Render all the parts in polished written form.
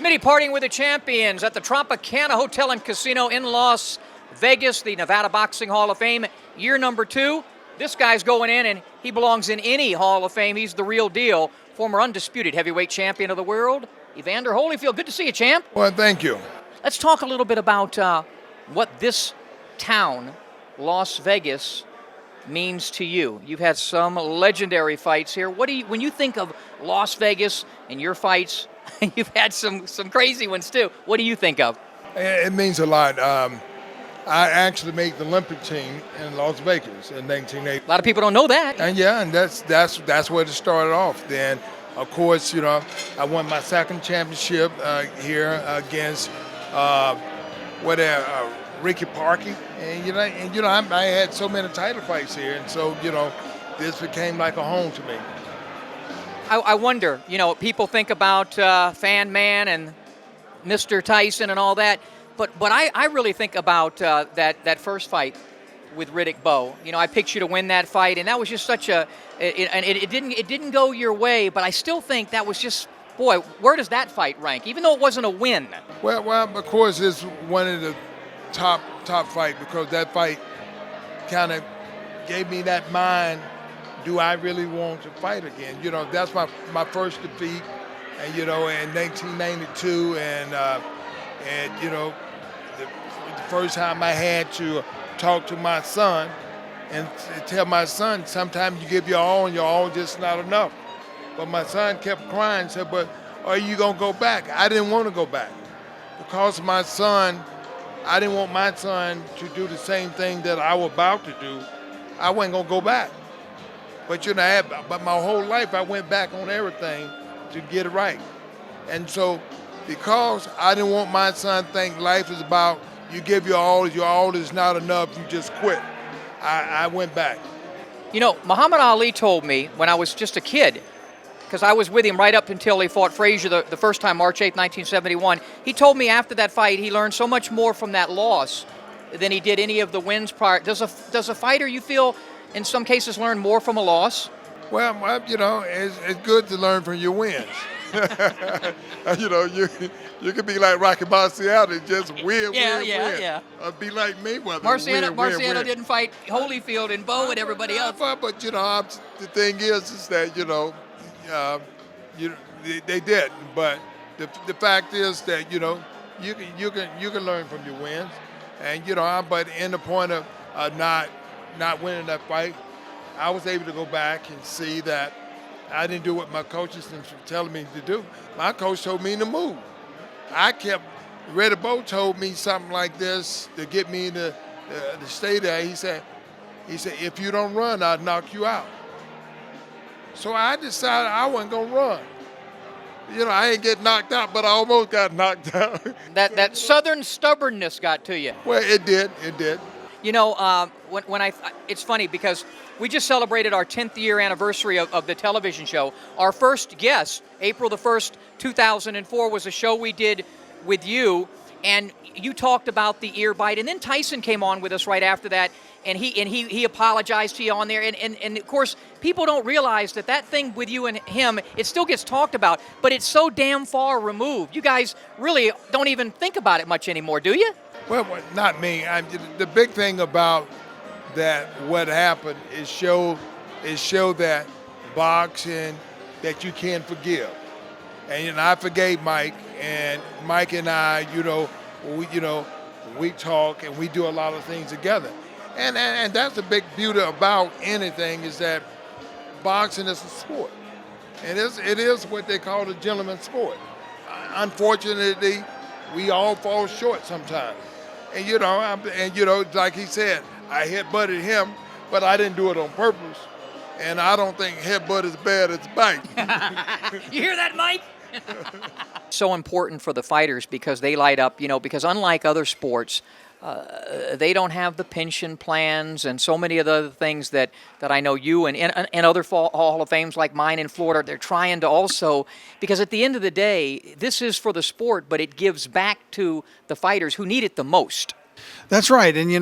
Smitty partying with the champions at the Tropicana Hotel and Casino in Las Vegas, the Nevada Boxing Hall of Fame, year number 2. This guy's going in, and he belongs in any Hall of Fame. He's the real deal. Former undisputed heavyweight champion of the world, Evander Holyfield. Good to see you, champ. Well, thank you. Let's talk a little bit about what this town, Las Vegas, means to you. You've had some legendary fights here. When you think of Las Vegas and your fights, you've had some crazy ones too. What do you think of? It means a lot. I actually made the Olympic team in Las Vegas in 1980. A lot of people don't know that. And yeah, and that's where it started off. Then, of course, I won my second championship here against Ricky Parkey, and I had so many title fights here, and so this became like a home to me. I wonder, people think about Fan Man and Mr. Tyson and all that, but I really think about that first fight with Riddick Bowe. I picked you to win that fight, and that was just such and it didn't go your way, but I still think that was just, boy, where does that fight rank? Even though it wasn't a win. Well, of course, it's one of the top fight, because that fight kind of gave me that mind. Do I really want to fight again? That's my first defeat, and in 1992, and the first time I had to talk to my son and tell my son, sometimes you give your all and your all just not enough. But my son kept crying and said, "But are you gonna go back?" I didn't want to go back because my son. I didn't want my son to do the same thing that I was about to do. I wasn't gonna go back. But but my whole life I went back on everything to get it right. And so, because I didn't want my son to think life is about you give your all is not enough, you just quit. I went back. Muhammad Ali told me when I was just a kid, because I was with him right up until he fought Frazier the first time, March 8th, 1971. He told me after that fight he learned so much more from that loss than he did any of the wins prior. Does a fighter, you feel, in some cases learn more from a loss? Well, it's good to learn from your wins. You can be like Rocky Marciano, just win. Yeah. Be like Mayweather. Marciano didn't fight Holyfield and Bowe and everybody else. But the thing is that they did. But the fact is that you can learn from your wins, and but in the point of not winning that fight, I was able to go back and see that I didn't do what my coaches were telling me to do. My coach told me to move. Riddick Bowe told me something like this to get me to stay there. He said, if you don't run, I'll knock you out. So I decided I wasn't going to run. I ain't get knocked out, but I almost got knocked out. That Southern stubbornness got to you. Well, it did. It's funny because we just celebrated our 10th year anniversary of the television show. Our first guest, April the 1st, 2004, was a show we did with you, and you talked about the ear bite, and then Tyson came on with us right after that, and he apologized to you on there, and of course people don't realize that thing with you and him, it still gets talked about, but it's so damn far removed. You guys really don't even think about it much anymore, do you? Well, not me. The big thing about that, what happened, is show that boxing, that you can forgive. And I forgave Mike, and Mike and I, we talk and we do a lot of things together. And that's the big beauty about anything, is that boxing is a sport. And it is what they call a gentleman's sport. Unfortunately, we all fall short sometimes. And like he said, I headbutted him, but I didn't do it on purpose. And I don't think headbutt is bad as bite. You hear that, Mike? So important for the fighters because they light up, because unlike other sports, they don't have the pension plans and so many of the other things that I know you and other Hall of Fames like mine in Florida, they're trying to also, because at the end of the day, this is for the sport, but it gives back to the fighters who need it the most. That's right, and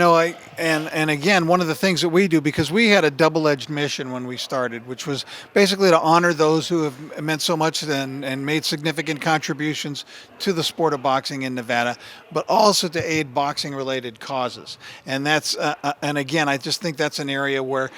and again, one of the things that we do, because we had a double-edged mission when we started, which was basically to honor those who have meant so much and made significant contributions to the sport of boxing in Nevada, but also to aid boxing-related causes. And that's and again, I just think that's an area where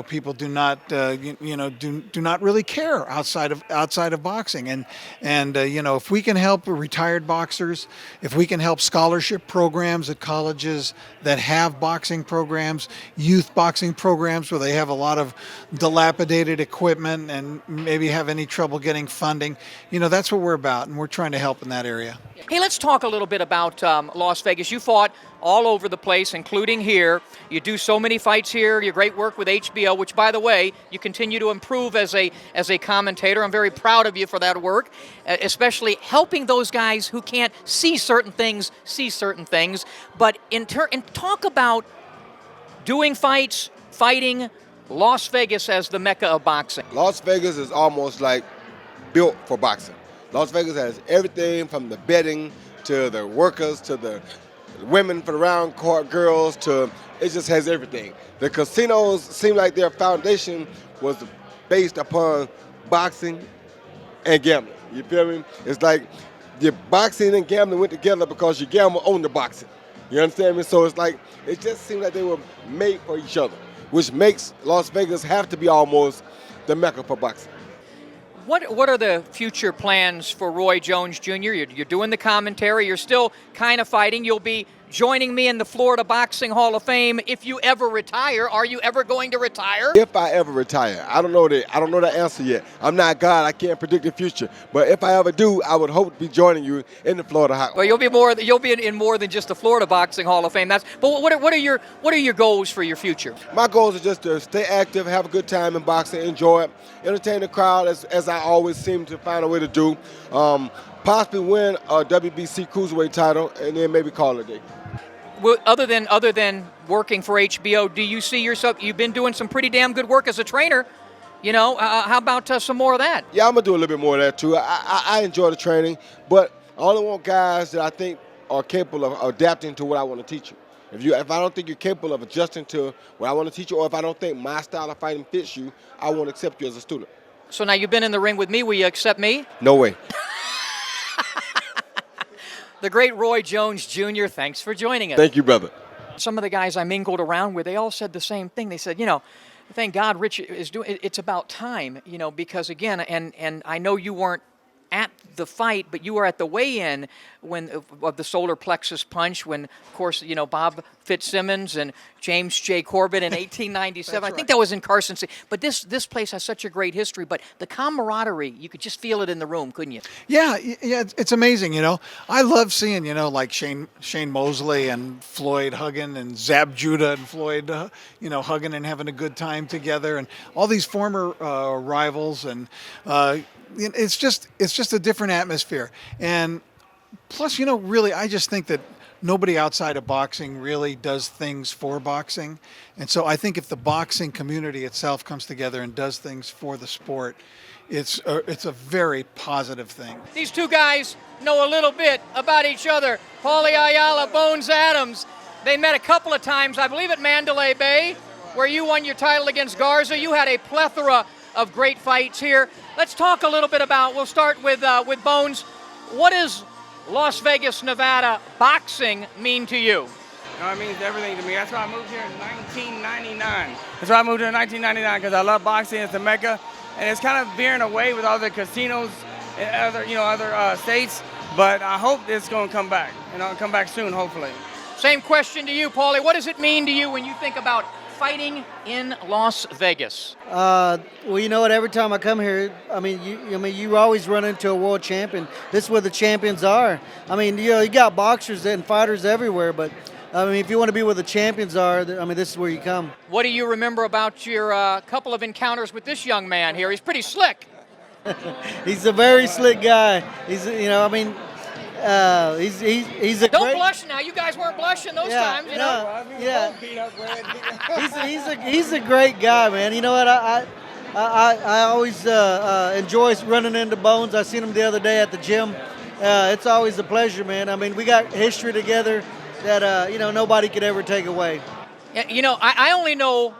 people do not do not really care outside of boxing, and if we can help retired boxers, if we can help scholarship programs at colleges that have boxing programs, youth boxing programs where they have a lot of dilapidated equipment and maybe have any trouble getting funding, that's what we're about, and we're trying to help in that area. Hey, let's talk a little bit about Las Vegas. You fought all over the place, including here. You do so many fights here. Your great work with HBO, which, by the way, you continue to improve as a commentator. I'm very proud of you for that work, especially helping those guys who can't see certain things. But and talk about doing fights, fighting Las Vegas as the mecca of boxing. Las Vegas is almost like built for boxing. Las Vegas has everything from the betting to the workers to the women for the round court girls to it just has everything. The casinos seem like their foundation was based upon boxing and gambling. You feel me? It's like the boxing and gambling went together because you gamble on the boxing. You understand me? So it's like it just seemed like they were made for each other, which makes Las Vegas have to be almost the mecca for boxing. What are the future plans for Roy Jones Jr.? You're doing the commentary. You're still kind of fighting. You'll be joining me in the Florida Boxing Hall of Fame if you ever retire. Are you ever going to retire? If I ever retire, I don't know the answer yet. I'm not God. I can't predict the future. But if I ever do, I would hope to be joining you in the Florida Hall. Well, you'll be in more than just the Florida Boxing Hall of Fame. But what are your goals for your future? My goals are just to stay active, have a good time in boxing, enjoy it, entertain the crowd as I always seem to find a way to do. Possibly win a WBC cruiserweight title, and then maybe call it a day. Well, other than working for HBO, do you see yourself? You've been doing some pretty damn good work as a trainer. How about some more of that? Yeah, I'm gonna do a little bit more of that too. I enjoy the training, but I only want guys that I think are capable of adapting to what I want to teach you. If I don't think you're capable of adjusting to what I want to teach you, or if I don't think my style of fighting fits you, I won't accept you as a student. So now you've been in the ring with me. Will you accept me? No way. The great Roy Jones Jr., thanks for joining us. Thank you, brother. Some of the guys I mingled around with, they all said the same thing. They said, thank God Rich is doing, it's about time, because again, and I know you weren't at the fight, but you were at the weigh-in of the solar plexus punch when, of course, Bob Fitzsimmons and James J. Corbett in 1897. I think that was in Carson City. But this place has such a great history. But the camaraderie, you could just feel it in the room, couldn't you? Yeah, it's amazing. I love seeing like Shane Mosley and Floyd hugging, and Zab Judah and Floyd, hugging and having a good time together, and all these former rivals, and it's just a different atmosphere. And plus, really, I just think that nobody outside of boxing really does things for boxing. And so I think if the boxing community itself comes together and does things for the sport, it's a very positive thing. These two guys know a little bit about each other. Paulie Ayala, Bones Adams. They met a couple of times, I believe, at Mandalay Bay, where you won your title against Garza. You had a plethora of great fights here. Let's talk a little bit about, we'll start with Bones. What does Las Vegas, Nevada boxing mean to you? It means everything to me. That's why I moved here in 1999. That's why I moved here in 1999, because I love boxing. It's the mecca, and it's kind of veering away with all the casinos in other states. But I hope it's going to come back, come back soon, hopefully. Same question to you, Paulie. What does it mean to you when you think about fighting in Las Vegas? Well, you know what? Every time I come here, you always run into a world champion. This is where the champions are. You got boxers and fighters everywhere, but if you want to be where the champions are, this is where you come. What do you remember about your couple of encounters with this young man here? He's pretty slick. He's a very slick guy. He's a Don't great, blush now. You guys weren't blushing those times, Yeah. He's a great guy, man. You know what? I always enjoy running into Bones. I seen him the other day at the gym. It's always a pleasure, man. We got history together. that nobody could ever take away. Yeah, I only know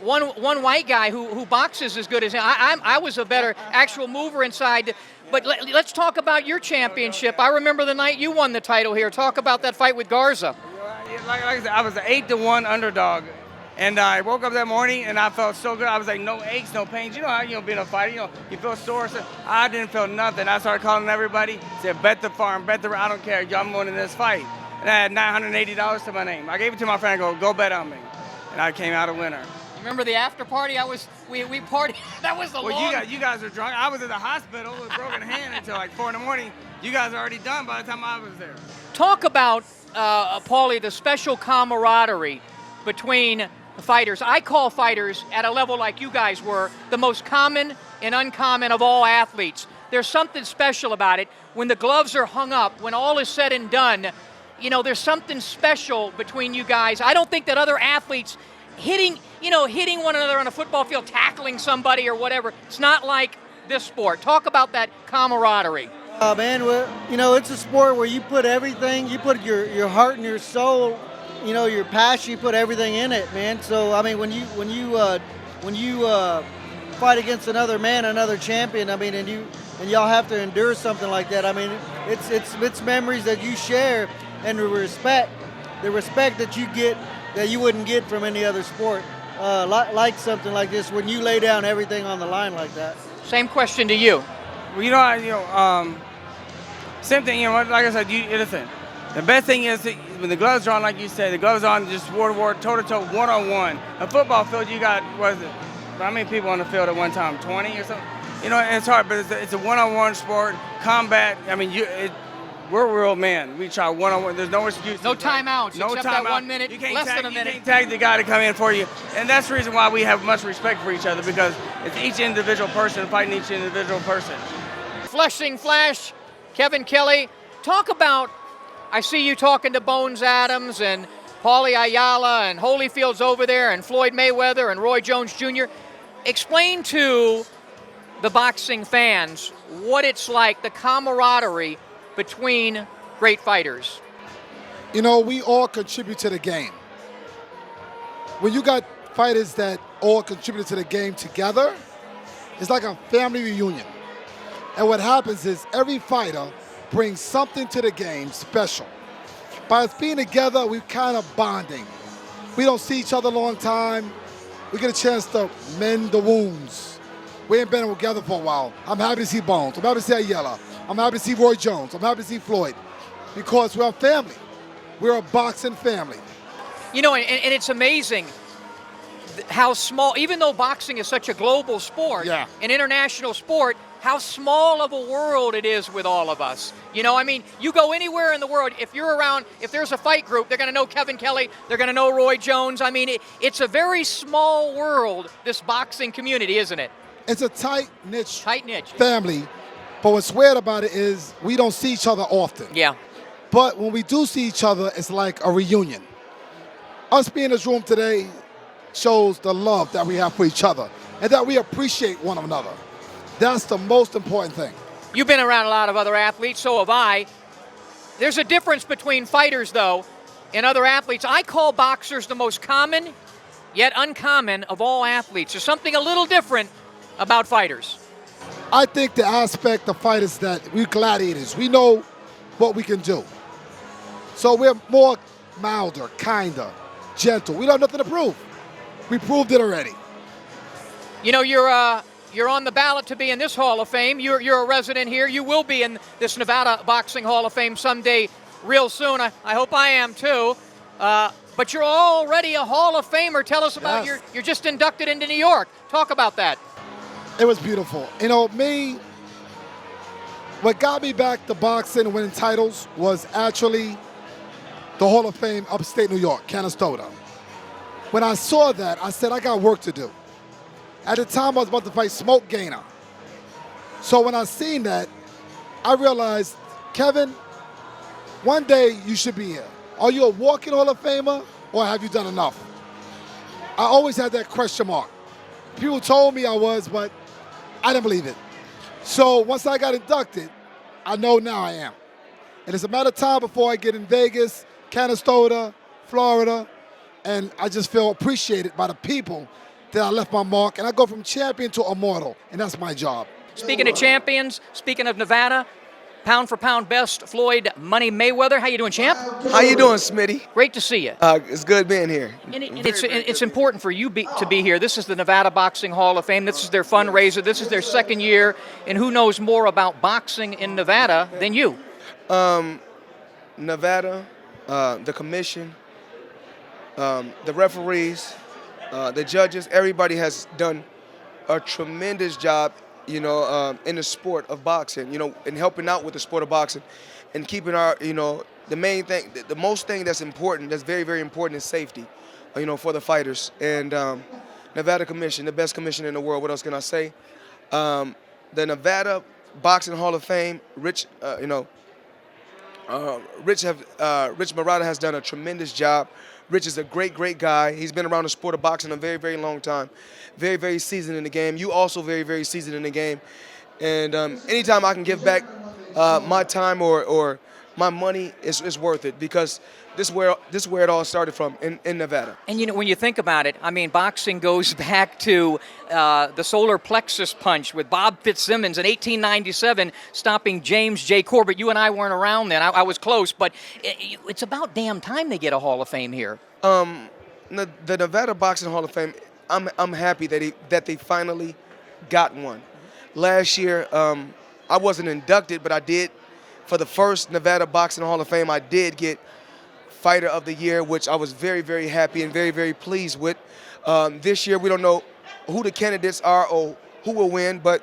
one white guy who boxes as good as him. I was a better actual mover inside. But let's talk about your championship. I remember the night you won the title here. Talk about that fight with Garza. Like I said, I was an 8-1 underdog. And I woke up that morning and I felt so good. I was like, no aches, no pains. You know how being a fighter, you feel sore. So I didn't feel nothing. I started calling everybody, said, bet the farm, bet the, I don't care, I'm winning this fight. And I had $980 to my name. I gave it to my friend, go bet on me. And I came out a winner. Remember the after party? We partied. That was the long. You guys were drunk. I was in the hospital with a broken hand until like 4 in the morning. You guys are already done by the time I was there. Talk about, Paulie, the special camaraderie between the fighters. I call fighters at a level like you guys were the most common and uncommon of all athletes. There's something special about it. When the gloves are hung up, when all is said and done, there's something special between you guys. I don't think that other athletes hitting one another on a football field, tackling somebody or whatever, it's not like this sport. Talk about that camaraderie. Man, it's a sport where you put everything, you put your heart and your soul, your passion, you put everything in it, man. So I mean, when you fight against another man, another champion, I mean, and y'all have to endure something like that. I mean, it's memories that you share, and the respect that you get that you wouldn't get from any other sport, like something like this, when you lay down everything on the line like that. Same question to you. Well, same thing. Like I said, listen. The best thing is that when the gloves are on, like you said, the gloves on, just war, toe-to-toe, one-on-one. A football field, you got, how many people on the field at one time? 20 or something? It's hard, but it's a one-on-one sport, combat. I mean, we're real men. We try one-on-one. There's no excuse. No timeouts, no except time that out. 1 minute, less than a minute. You can't tag the guy to come in for you. And that's the reason why we have much respect for each other, because it's each individual person fighting each individual person. Fleshing Flash, Kevin Kelly, talk about, I see you talking to Bones Adams and Paulie Ayala and Holyfield's over there and Floyd Mayweather and Roy Jones Jr. Explain to the boxing fans what it's like, the camaraderie between great fighters. We all contribute to the game. When you got fighters that all contribute to the game together, it's like a family reunion. And what happens is every fighter brings something to the game special. By us being together, we're kind of bonding. We don't see each other a long time. We get a chance to mend the wounds. We ain't been together for a while. I'm happy to see Bones. I'm happy to see Ayala. I'm happy to see Roy Jones. I'm happy to see Floyd, because we're a family. We're a boxing family. And it's amazing how small, even though boxing is such a global sport, an international sport, how small of a world it is with all of us. You go anywhere in the world, if you're around, if there's a fight group, they're going to know Kevin Kelly, they're going to know Roy Jones. I mean, it's a very small world, this boxing community, isn't it? It's a tight-knit family. But what's weird about it is we don't see each other often. Yeah. But when we do see each other, it's like a reunion. Us being in this room today shows the love that we have for each other and that we appreciate one another. That's the most important thing. You've been around a lot of other athletes, so have I. There's a difference between fighters, though, and other athletes. I call boxers the most common, yet uncommon of all athletes. There's something a little different about fighters. I think the aspect of fighters that we're gladiators. We know what we can do. So we're more milder, kinder, gentle. We don't have nothing to prove. We proved it already. You're on the ballot to be in this Hall of Fame. You're a resident here. You will be in this Nevada Boxing Hall of Fame someday real soon. I hope I am too. But you're already a Hall of Famer. Tell us about you're just inducted into New York. Talk about that. It was beautiful. What got me back to boxing and winning titles was actually the Hall of Fame upstate New York, Canastota. When I saw that, I said, I got work to do. At the time, I was about to fight Smoke Gainer. So when I seen that, I realized, Kevin, one day you should be here. Are you a walking Hall of Famer, or have you done enough? I always had that question mark. People told me I was, but I didn't believe it. So once I got inducted, I know now I am. And it's a matter of time before I get in Vegas Canastota, Florida, and I just feel appreciated by the people that I left my mark, and I go from champion to immortal, and that's my job. Speaking of champions, speaking of Nevada, pound for pound best, Floyd Money Mayweather. How you doing, champ? How you doing, Smitty? Great to see you. It's good being here. And it's important for you to be here. This is the Nevada Boxing Hall of Fame. This is their fundraiser. This is their second year, and who knows more about boxing in Nevada than you? Nevada, the commission, the referees, the judges, everybody has done a tremendous job, in the sport of boxing, and helping out with the sport of boxing and keeping our, the main thing, the most thing that's important, that's very, very important is safety, for the fighters. And Nevada Commission, the best commission in the world. What else can I say? The Nevada Boxing Hall of Fame, Rich Murata has done a tremendous job. Rich is a great, great guy. He's been around the sport of boxing a very, very long time. Very, very seasoned in the game. You also very, very seasoned in the game. And anytime I can give back my time or my money, is worth it, because this is where it all started from in Nevada. And when you think about it, I mean, boxing goes back to the solar plexus punch with Bob Fitzsimmons in 1897, stopping James J. Corbett. You and I weren't around then. I was close, but it's about damn time they get a Hall of Fame here. The Nevada Boxing Hall of Fame, I'm happy that they finally got one. Last year, I wasn't inducted, but I did. For the first Nevada Boxing Hall of Fame, I did get Fighter of the Year, which I was very, very happy and very, very pleased with. This year, we don't know who the candidates are or who will win, but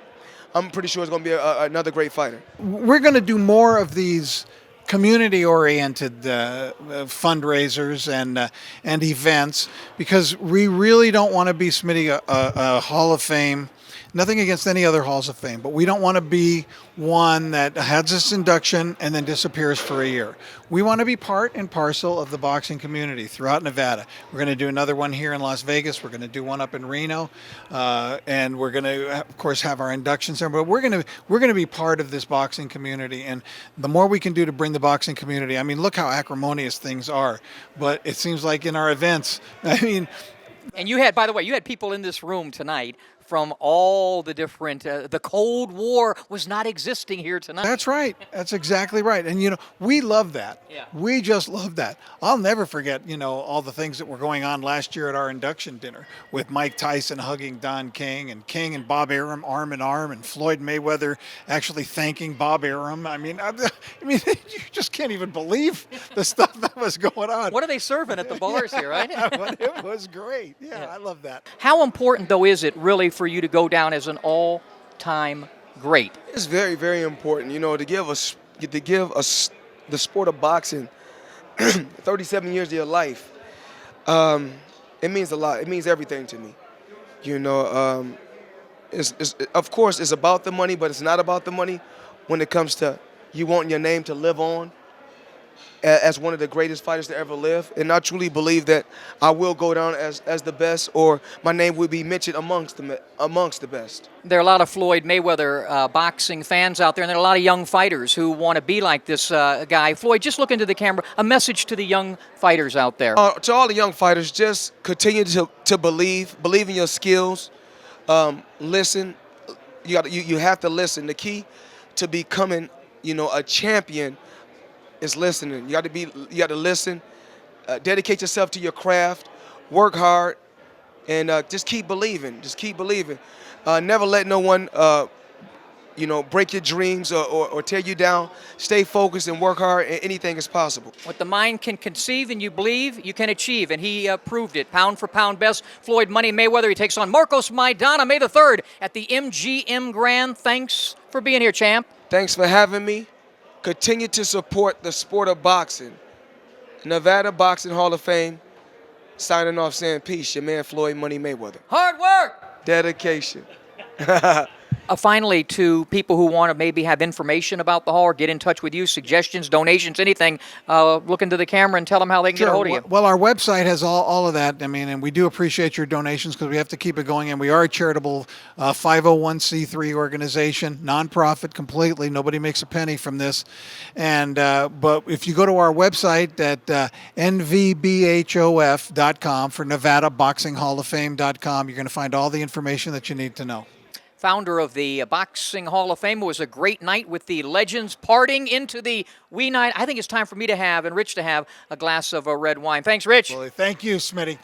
I'm pretty sure it's going to be another great fighter. We're going to do more of these community-oriented fundraisers and events, because we really don't want to be, Smitty, a Hall of Fame. Nothing against any other halls of fame, but we don't want to be one that has this induction and then disappears for a year. We want to be part and parcel of the boxing community throughout Nevada. We're going to do another one here in Las Vegas. We're going to do one up in Reno, and we're going to, of course, have our inductions there. But we're going to be part of this boxing community, and the more we can do to bring the boxing community. I mean, look how acrimonious things are. But it seems like in our events, I mean. And you had, by the way, you had people in this room tonight from all the different, the Cold War was not existing here tonight. That's right. That's exactly right. And, we love that. Yeah. We just love that. I'll never forget, all the things that were going on last year at our induction dinner with Mike Tyson hugging Don King and Bob Arum arm in arm, and Floyd Mayweather actually thanking Bob Arum. I mean, you just can't even believe the stuff that was going on. What are they serving at the bars here, right? It was great. Yeah, I love that. How important, though, is it really for you to go down as an all-time great? It's very, very important, to give the sport of boxing 37 years of your life. It means a lot. It means everything to me. Of course, it's about the money, but it's not about the money when it comes to you wanting your name to live on as one of the greatest fighters to ever live. And I truly believe that I will go down as the best, or my name will be mentioned amongst the best. There are a lot of Floyd Mayweather boxing fans out there, and there are a lot of young fighters who want to be like this guy. Floyd, just look into the camera, a message to the young fighters out there. To all the young fighters, just continue to believe in your skills. Listen. You have to listen. The key to becoming, a champion is listening. You got to listen. Dedicate yourself to your craft. Work hard, and just keep believing. Just keep believing. Never let no one, break your dreams or tear you down. Stay focused and work hard, and anything is possible. What the mind can conceive and you believe, you can achieve, and he proved it. Pound for pound best, Floyd Money Mayweather. He takes on Marcos Maidana May the 3rd at the MGM Grand. Thanks for being here, champ. Thanks for having me. Continue to support the sport of boxing. Nevada Boxing Hall of Fame, signing off saying peace. Your man Floyd Money Mayweather. Hard work. Dedication. Finally, to people who want to maybe have information about the hall or get in touch with you, suggestions, donations, anything, look into the camera and tell them how they can get a hold of you. Well, our website has all of that. I mean, and we do appreciate your donations because we have to keep it going. And we are a charitable 501c3 organization, nonprofit completely. Nobody makes a penny from this. And but if you go to our website at NVBHOF.com for Nevada Boxing Hall of Fame.com, you're going to find all the information that you need to know. Founder of the Boxing Hall of Fame. It was a great night with the legends parting into the wee night. I think it's time for me to have, and Rich to have, a glass of red wine. Thanks, Rich. Well, thank you, Smitty.